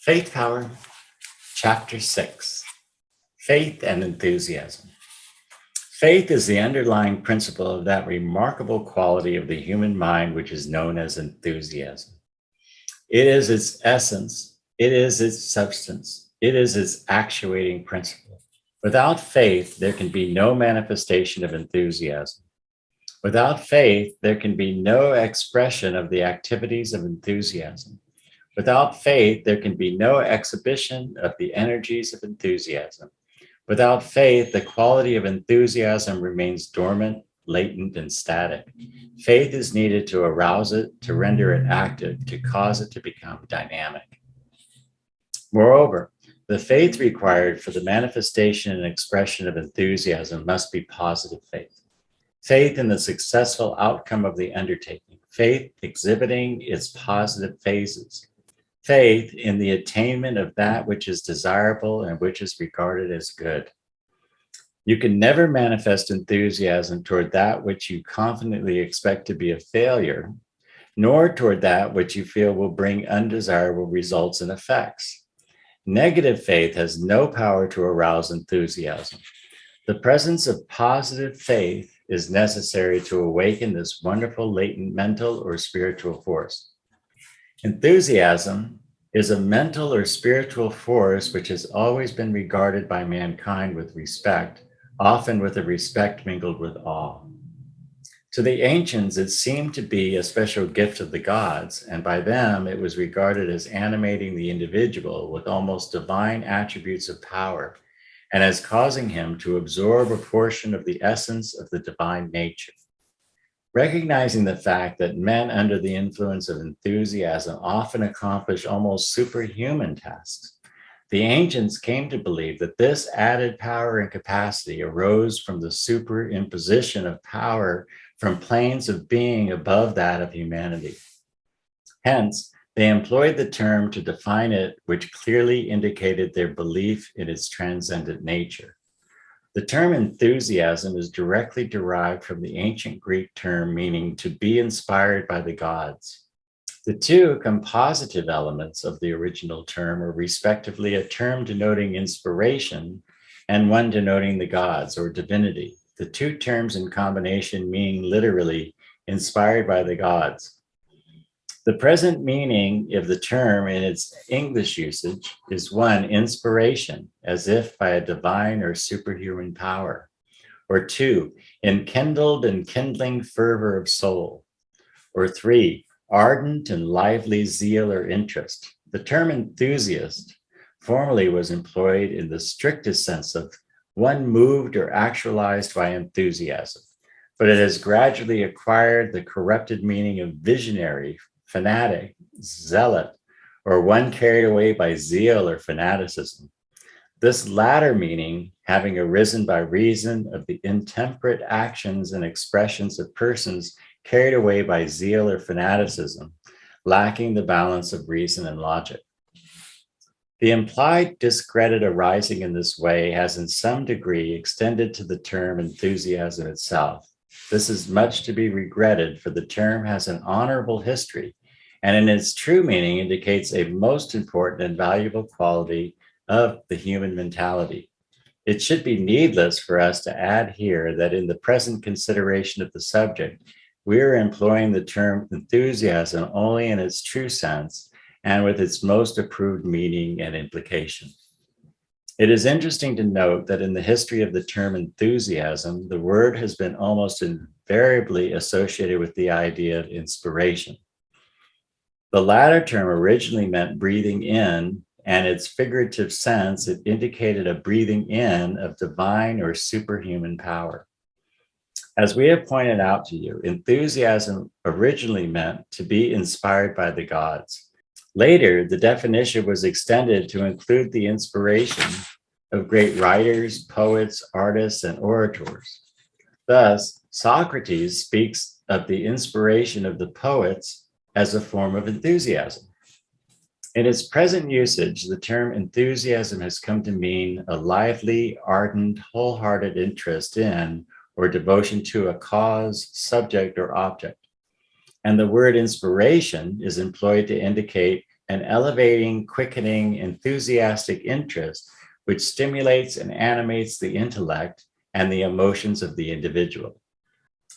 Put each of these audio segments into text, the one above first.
Faith Power, Chapter 6, Faith and Enthusiasm. Faith is the underlying principle of that remarkable quality of the human mind which is known as enthusiasm. It is its essence, it is its substance, it is its actuating principle. Without faith, there can be no manifestation of enthusiasm. Without faith, there can be no expression of the activities of enthusiasm. Without faith, there can be no exhibition of the energies of enthusiasm. Without faith, the quality of enthusiasm remains dormant, latent, and static. Faith is needed to arouse it, to render it active, to cause it to become dynamic. Moreover, the faith required for the manifestation and expression of enthusiasm must be positive faith. Faith in the successful outcome of the undertaking, faith exhibiting its positive phases, faith in the attainment of that which is desirable and which is regarded as good. You can never manifest enthusiasm toward that which you confidently expect to be a failure, nor toward that which you feel will bring undesirable results and effects. Negative faith has no power to arouse enthusiasm. The presence of positive faith is necessary to awaken this wonderful latent mental or spiritual force. Enthusiasm is a mental or spiritual force which has always been regarded by mankind with respect, often with a respect mingled with awe. To the ancients, it seemed to be a special gift of the gods, and by them it was regarded as animating the individual with almost divine attributes of power, and as causing him to absorb a portion of the essence of the divine nature. Recognizing the fact that men under the influence of enthusiasm often accomplish almost superhuman tasks, the ancients came to believe that this added power and capacity arose from the superimposition of power from planes of being above that of humanity. Hence, they employed the term to define it, which clearly indicated their belief in its transcendent nature. The term enthusiasm is directly derived from the ancient Greek term meaning to be inspired by the gods. The two compositive elements of the original term are respectively a term denoting inspiration and one denoting the gods or divinity, the two terms in combination meaning literally inspired by the gods. The present meaning of the term in its English usage is one, inspiration, as if by a divine or superhuman power, or two, enkindled and kindling fervor of soul, or three, ardent and lively zeal or interest. The term enthusiast formerly was employed in the strictest sense of one moved or actualized by enthusiasm, but it has gradually acquired the corrupted meaning of visionary, fanatic, zealot, or one carried away by zeal or fanaticism. This latter meaning, having arisen by reason of the intemperate actions and expressions of persons carried away by zeal or fanaticism, lacking the balance of reason and logic. The implied discredit arising in this way has in some degree extended to the term enthusiasm itself. This is much to be regretted, for the term has an honorable history, and in its true meaning indicates a most important and valuable quality of the human mentality. It should be needless for us to add here that in the present consideration of the subject, we are employing the term enthusiasm only in its true sense and with its most approved meaning and implication. It is interesting to note that in the history of the term enthusiasm, the word has been almost invariably associated with the idea of inspiration. The latter term originally meant breathing in, and its figurative sense, it indicated a breathing in of divine or superhuman power. As we have pointed out to you, enthusiasm originally meant to be inspired by the gods. Later, the definition was extended to include the inspiration of great writers, poets, artists, and orators. Thus, Socrates speaks of the inspiration of the poets as a form of enthusiasm. In its present usage, the term enthusiasm has come to mean a lively, ardent, wholehearted interest in or devotion to a cause, subject, or object. And the word inspiration is employed to indicate an elevating, quickening, enthusiastic interest which stimulates and animates the intellect and the emotions of the individual.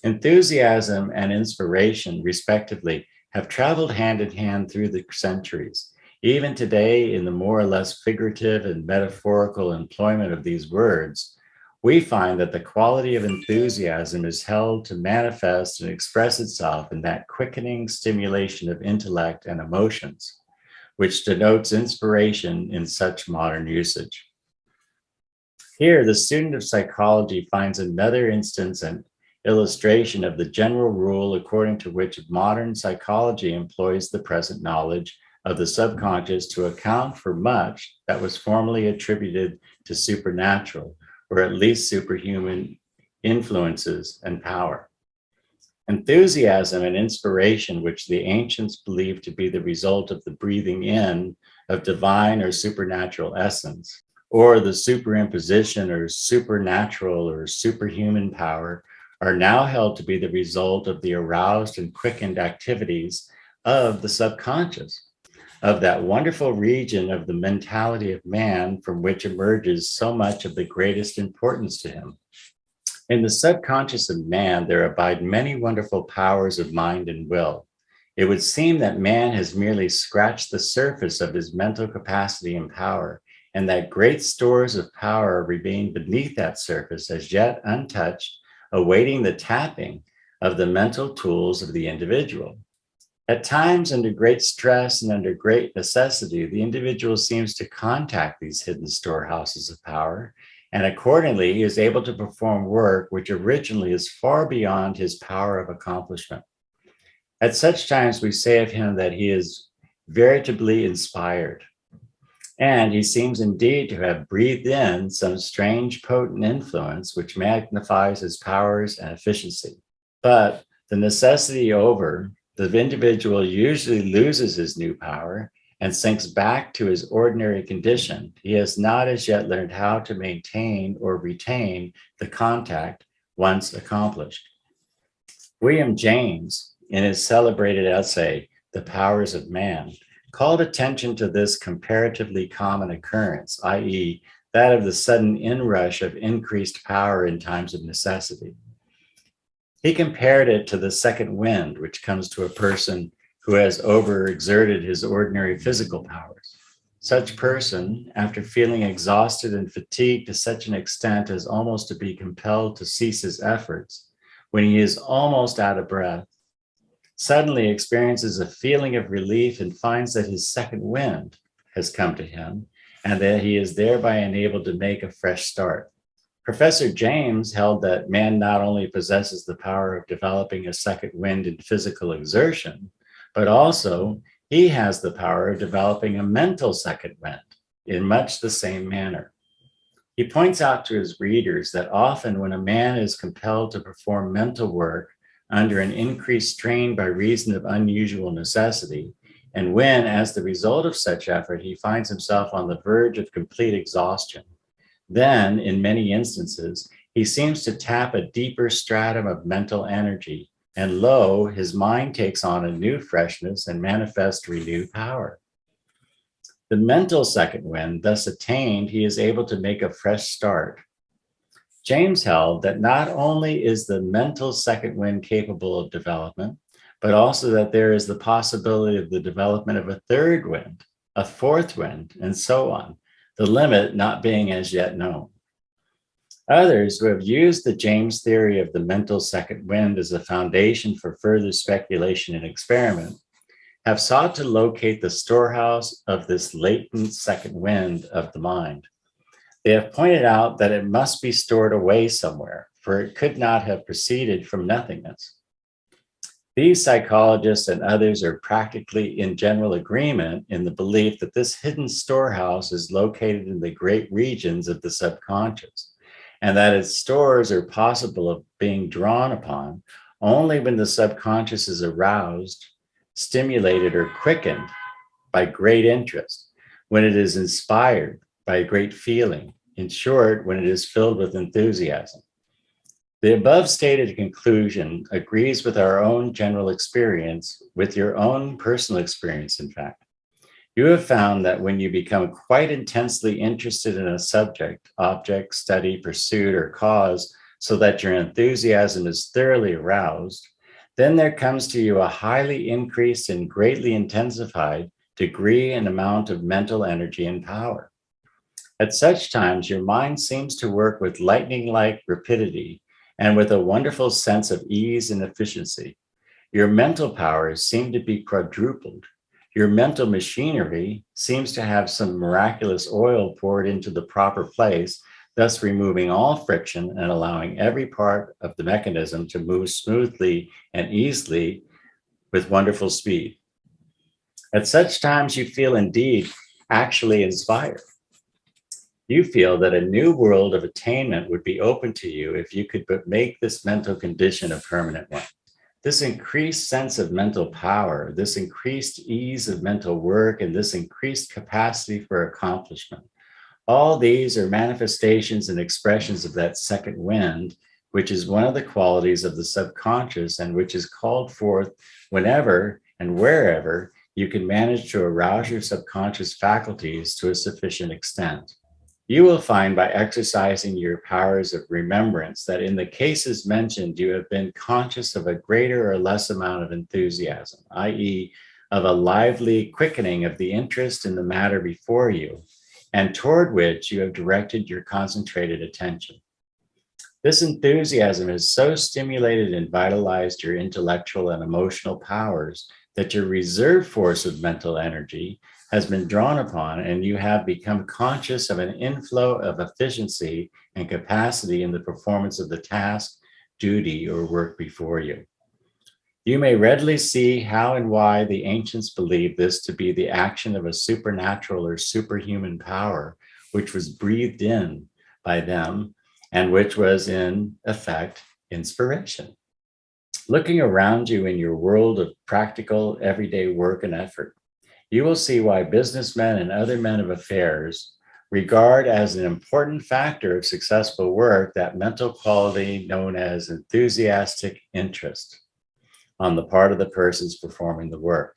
Enthusiasm and inspiration, respectively, have traveled hand in hand through the centuries. Even today, in the more or less figurative and metaphorical employment of these words, we find that the quality of enthusiasm is held to manifest and express itself in that quickening stimulation of intellect and emotions, which denotes inspiration in such modern usage. Here, the student of psychology finds another instance and illustration of the general rule according to which modern psychology employs the present knowledge of the subconscious to account for much that was formerly attributed to supernatural, or at least superhuman influences and power. Enthusiasm and inspiration, which the ancients believed to be the result of the breathing in of divine or supernatural essence, or the superimposition or supernatural or superhuman power, are now held to be the result of the aroused and quickened activities of the subconscious, of that wonderful region of the mentality of man from which emerges so much of the greatest importance to him. In the subconscious of man, there abide many wonderful powers of mind and will. It would seem that man has merely scratched the surface of his mental capacity and power, and that great stores of power remain beneath that surface as yet untouched, awaiting the tapping of the mental tools of the individual. At times, under great stress and under great necessity, the individual seems to contact these hidden storehouses of power, and accordingly, he is able to perform work which originally is far beyond his power of accomplishment. At such times, we say of him that he is veritably inspired, and he seems indeed to have breathed in some strange, potent influence which magnifies his powers and efficiency. But the necessity over, the individual usually loses his new power and sinks back to his ordinary condition. He has not as yet learned how to maintain or retain the contact once accomplished. William James, in his celebrated essay, The Powers of Man, called attention to this comparatively common occurrence, i.e., that of the sudden inrush of increased power in times of necessity. He compared it to the second wind, which comes to a person who has overexerted his ordinary physical powers. Such person, after feeling exhausted and fatigued to such an extent as almost to be compelled to cease his efforts, when he is almost out of breath, suddenly experiences a feeling of relief and finds that his second wind has come to him and that he is thereby enabled to make a fresh start. Professor James held that man not only possesses the power of developing a second wind in physical exertion, but also he has the power of developing a mental second wind in much the same manner. He points out to his readers that often when a man is compelled to perform mental work under an increased strain by reason of unusual necessity, and when, as the result of such effort, he finds himself on the verge of complete exhaustion, then, in many instances, he seems to tap a deeper stratum of mental energy, and lo, his mind takes on a new freshness and manifests renewed power. The mental second wind thus attained, he is able to make a fresh start. James held that not only is the mental second wind capable of development, but also that there is the possibility of the development of a third wind, a fourth wind, and so on, the limit not being as yet known. Others who have used the James theory of the mental second wind as a foundation for further speculation and experiment have sought to locate the storehouse of this latent second wind of the mind. They have pointed out that it must be stored away somewhere, for it could not have proceeded from nothingness. These psychologists and others are practically in general agreement in the belief that this hidden storehouse is located in the great regions of the subconscious, and that its stores are possible of being drawn upon only when the subconscious is aroused, stimulated, or quickened by great interest, when it is inspired by great feeling, in short, when it is filled with enthusiasm. The above stated conclusion agrees with our own general experience, with your own personal experience, in fact. You have found that when you become quite intensely interested in a subject, object, study, pursuit, or cause, so that your enthusiasm is thoroughly aroused, then there comes to you a highly increased and greatly intensified degree and amount of mental energy and power. At such times, your mind seems to work with lightning like rapidity and with a wonderful sense of ease and efficiency. Your mental powers seem to be quadrupled. Your mental machinery seems to have some miraculous oil poured into the proper place, thus removing all friction and allowing every part of the mechanism to move smoothly and easily with wonderful speed. At such times, you feel indeed actually inspired. You feel that a new world of attainment would be open to you if you could but make this mental condition a permanent one. This increased sense of mental power, this increased ease of mental work, and this increased capacity for accomplishment. All these are manifestations and expressions of that second wind, which is one of the qualities of the subconscious and which is called forth whenever and wherever you can manage to arouse your subconscious faculties to a sufficient extent. You will find by exercising your powers of remembrance that in the cases mentioned, you have been conscious of a greater or less amount of enthusiasm, i.e., of a lively quickening of the interest in the matter before you, and toward which you have directed your concentrated attention. This enthusiasm has so stimulated and vitalized your intellectual and emotional powers that your reserve force of mental energy has been drawn upon, and you have become conscious of an inflow of efficiency and capacity in the performance of the task, duty, or work before you. You may readily see how and why the ancients believed this to be the action of a supernatural or superhuman power, which was breathed in by them and which was in effect inspiration. Looking around you in your world of practical everyday work and effort, you will see why businessmen and other men of affairs regard as an important factor of successful work that mental quality known as enthusiastic interest on the part of the persons performing the work.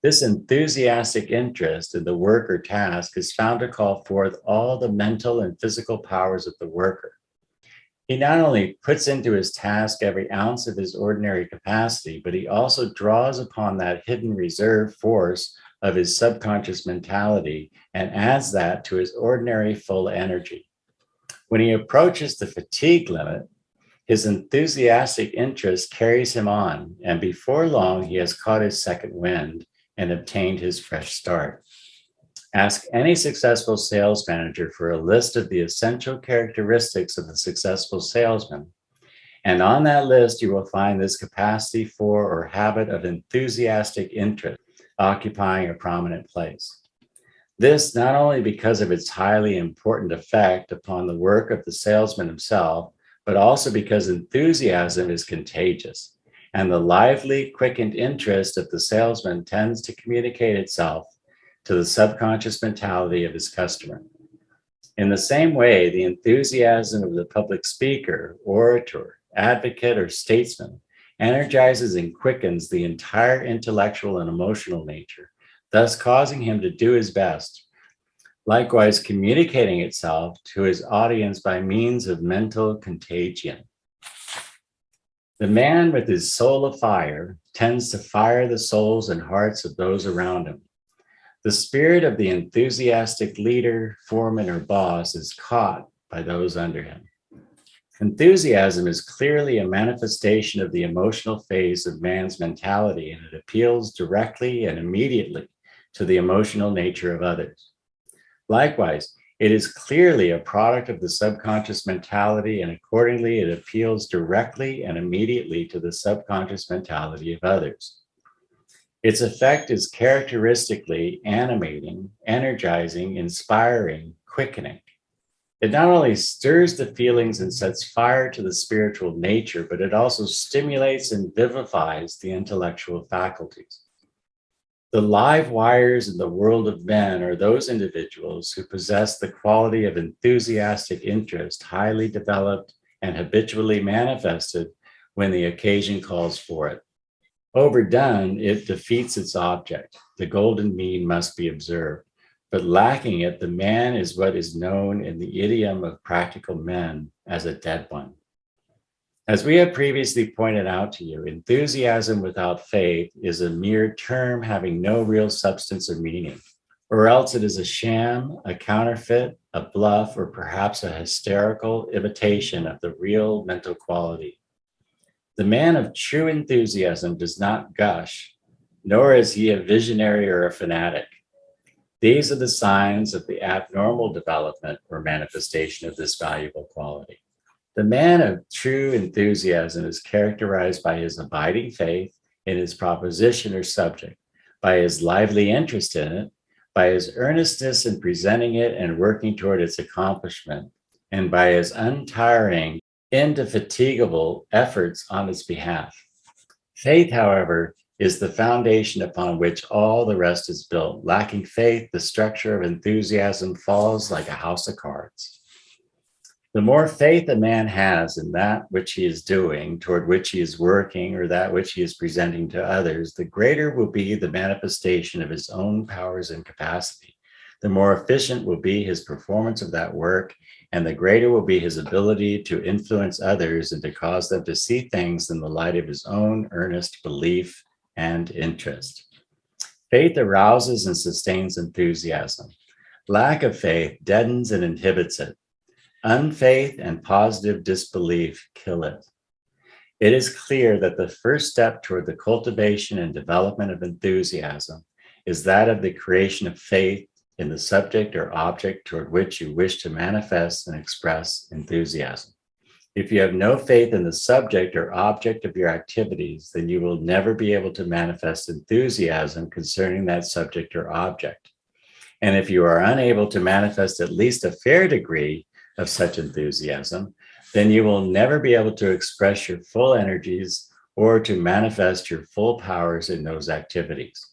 This enthusiastic interest in the work or task is found to call forth all the mental and physical powers of the worker. He not only puts into his task every ounce of his ordinary capacity, but he also draws upon that hidden reserve force of his subconscious mentality and adds that to his ordinary full energy. When he approaches the fatigue limit, his enthusiastic interest carries him on, and before long, he has caught his second wind and obtained his fresh start. Ask any successful sales manager for a list of the essential characteristics of the successful salesman. And on that list, you will find this capacity for or habit of enthusiastic interest occupying a prominent place. This not only because of its highly important effect upon the work of the salesman himself, but also because enthusiasm is contagious, and the lively, quickened interest of the salesman tends to communicate itself to the subconscious mentality of his customer. In the same way, the enthusiasm of the public speaker, orator, advocate, or statesman energizes and quickens the entire intellectual and emotional nature, thus causing him to do his best, likewise communicating itself to his audience by means of mental contagion. The man with his soul afire tends to fire the souls and hearts of those around him. The spirit of the enthusiastic leader, foreman, or boss is caught by those under him. Enthusiasm is clearly a manifestation of the emotional phase of man's mentality, and it appeals directly and immediately to the emotional nature of others. Likewise, it is clearly a product of the subconscious mentality, and accordingly, it appeals directly and immediately to the subconscious mentality of others. Its effect is characteristically animating, energizing, inspiring, quickening. It not only stirs the feelings and sets fire to the spiritual nature, but it also stimulates and vivifies the intellectual faculties. The live wires in the world of men are those individuals who possess the quality of enthusiastic interest, highly developed and habitually manifested when the occasion calls for it. Overdone, it defeats its object. The golden mean must be observed. But lacking it, the man is what is known in the idiom of practical men as a dead one. As we have previously pointed out to you, enthusiasm without faith is a mere term having no real substance or meaning, or else it is a sham, a counterfeit, a bluff, or perhaps a hysterical imitation of the real mental quality. The man of true enthusiasm does not gush, nor is he a visionary or a fanatic. These are the signs of the abnormal development or manifestation of this valuable quality. The man of true enthusiasm is characterized by his abiding faith in his proposition or subject, by his lively interest in it, by his earnestness in presenting it and working toward its accomplishment, and by his untiring, indefatigable efforts on its behalf. Faith, however, is the foundation upon which all the rest is built. Lacking faith, the structure of enthusiasm falls like a house of cards. The more faith a man has in that which he is doing, toward which he is working, or that which he is presenting to others, the greater will be the manifestation of his own powers and capacity. The more efficient will be his performance of that work, and the greater will be his ability to influence others and to cause them to see things in the light of his own earnest belief and interest. Faith arouses and sustains enthusiasm. Lack of faith deadens and inhibits it. Unfaith and positive disbelief kill it. It is clear that the first step toward the cultivation and development of enthusiasm is that of the creation of faith in the subject or object toward which you wish to manifest and express enthusiasm. If you have no faith in the subject or object of your activities, then you will never be able to manifest enthusiasm concerning that subject or object. And if you are unable to manifest at least a fair degree of such enthusiasm, then you will never be able to express your full energies or to manifest your full powers in those activities.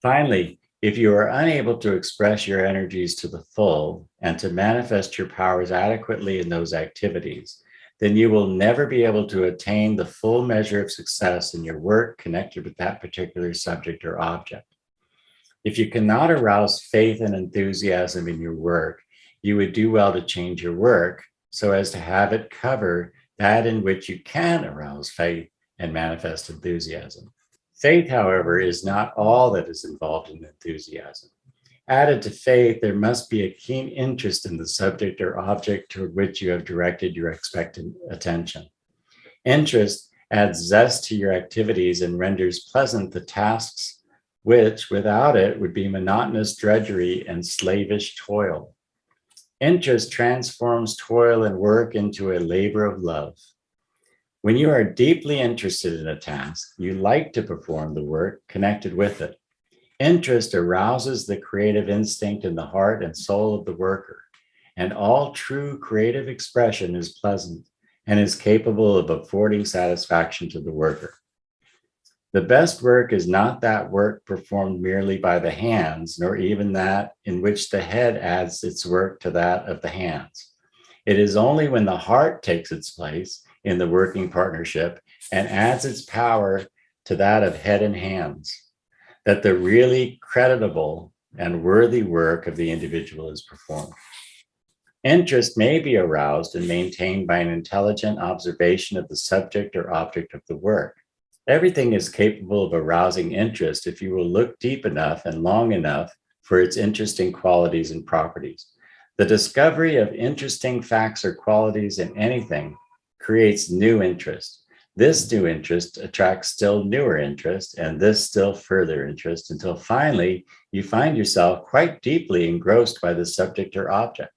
Finally, if you are unable to express your energies to the full and to manifest your powers adequately in those activities, then you will never be able to attain the full measure of success in your work connected with that particular subject or object. If you cannot arouse faith and enthusiasm in your work, you would do well to change your work so as to have it cover that in which you can arouse faith and manifest enthusiasm. Faith, however, is not all that is involved in enthusiasm. Added to faith, there must be a keen interest in the subject or object toward which you have directed your expectant attention. Interest adds zest to your activities and renders pleasant the tasks which, without it, would be monotonous drudgery and slavish toil. Interest transforms toil and work into a labor of love. When you are deeply interested in a task, you like to perform the work connected with it. Interest arouses the creative instinct in the heart and soul of the worker, and all true creative expression is pleasant and is capable of affording satisfaction to the worker. The best work is not that work performed merely by the hands, nor even that in which the head adds its work to that of the hands. It is only when the heart takes its place in the working partnership and adds its power to that of head and hands that the really creditable and worthy work of the individual is performed. Interest may be aroused and maintained by an intelligent observation of the subject or object of the work. Everything is capable of arousing interest if you will look deep enough and long enough for its interesting qualities and properties. The discovery of interesting facts or qualities in anything creates new interest. This new interest attracts still newer interest, and this still further interest, until finally you find yourself quite deeply engrossed by the subject or object.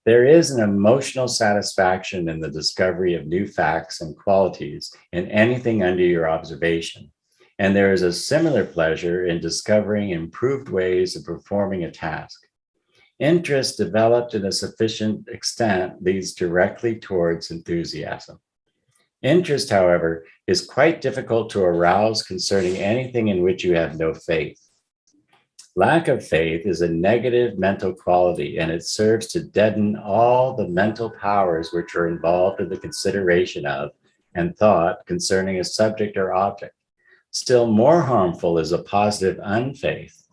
There is an emotional satisfaction in the discovery of new facts and qualities in anything under your observation, and there is a similar pleasure in discovering improved ways of performing a task. Interest developed in a sufficient extent leads directly towards enthusiasm. Interest, however, is quite difficult to arouse concerning anything in which you have no faith. Lack of faith is a negative mental quality, and it serves to deaden all the mental powers which are involved in the consideration of and thought concerning a subject or object. Still more harmful is a positive unfaith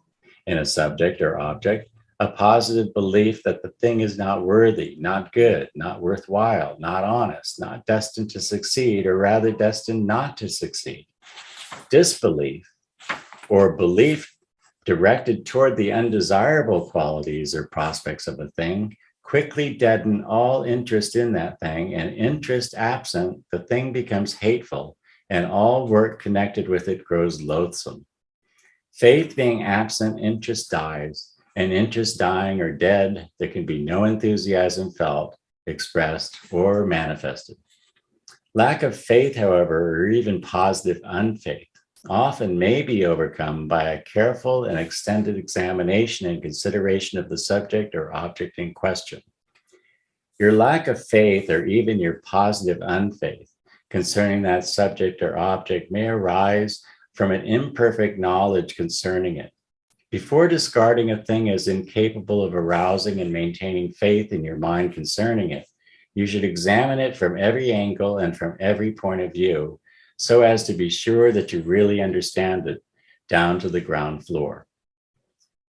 in a subject or object, a positive belief that the thing is not worthy, not good, not worthwhile, not honest, not destined to succeed, or rather destined not to succeed. Disbelief or belief directed toward the undesirable qualities or prospects of a thing quickly deaden all interest in that thing, and interest absent, the thing becomes hateful, and all work connected with it grows loathsome. Faith being absent, interest dies, and interest dying or dead, there can be no enthusiasm felt, expressed, or manifested. Lack of faith, however, or even positive unfaith, often may be overcome by a careful and extended examination and consideration of the subject or object in question. Your lack of faith, or even your positive unfaith concerning that subject or object, may arise from an imperfect knowledge concerning it. Before discarding a thing as incapable of arousing and maintaining faith in your mind concerning it, you should examine it from every angle and from every point of view, so as to be sure that you really understand it down to the ground floor.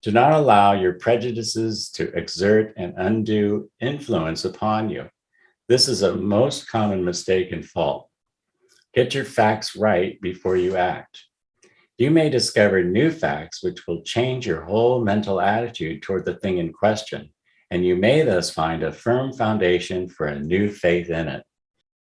Do not allow your prejudices to exert an undue influence upon you. This is a most common mistake and fault. Get your facts right before you act. You may discover new facts which will change your whole mental attitude toward the thing in question, and you may thus find a firm foundation for a new faith in it.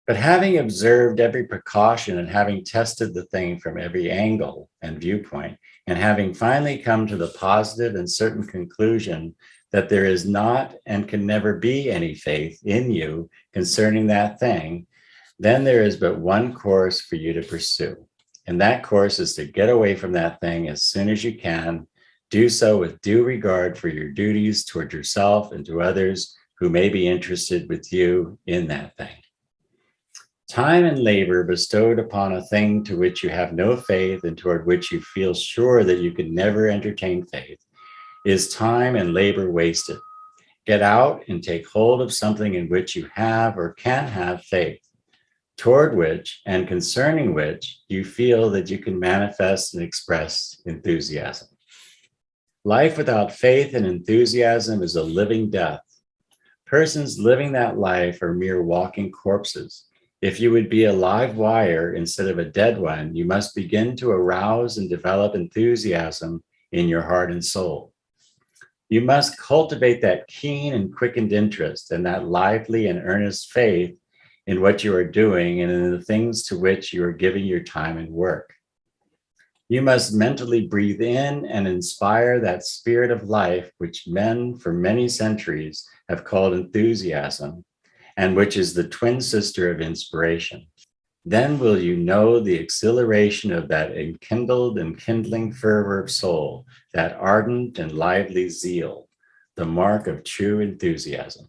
But having observed every precaution and having tested the thing from every angle and viewpoint, and having finally come to the positive and certain conclusion that there is not and can never be any faith in you concerning that thing, then there is but one course for you to pursue. And that course is to get away from that thing as soon as you can. Do so with due regard for your duties toward yourself and to others who may be interested with you in that thing. Time and labor bestowed upon a thing to which you have no faith and toward which you feel sure that you could never entertain faith is time and labor wasted. Get out and take hold of something in which you have or can have faith, toward which and concerning which you feel that you can manifest and express enthusiasm. Life without faith and enthusiasm is a living death. Persons living that life are mere walking corpses. If you would be a live wire instead of a dead one, you must begin to arouse and develop enthusiasm in your heart and soul. You must cultivate that keen and quickened interest and that lively and earnest faith in what you are doing and in the things to which you are giving your time and work. You must mentally breathe in and inspire that spirit of life which men for many centuries have called enthusiasm, and which is the twin sister of inspiration. Then will you know the exhilaration of that enkindled and kindling fervor of soul, that ardent and lively zeal, the mark of true enthusiasm.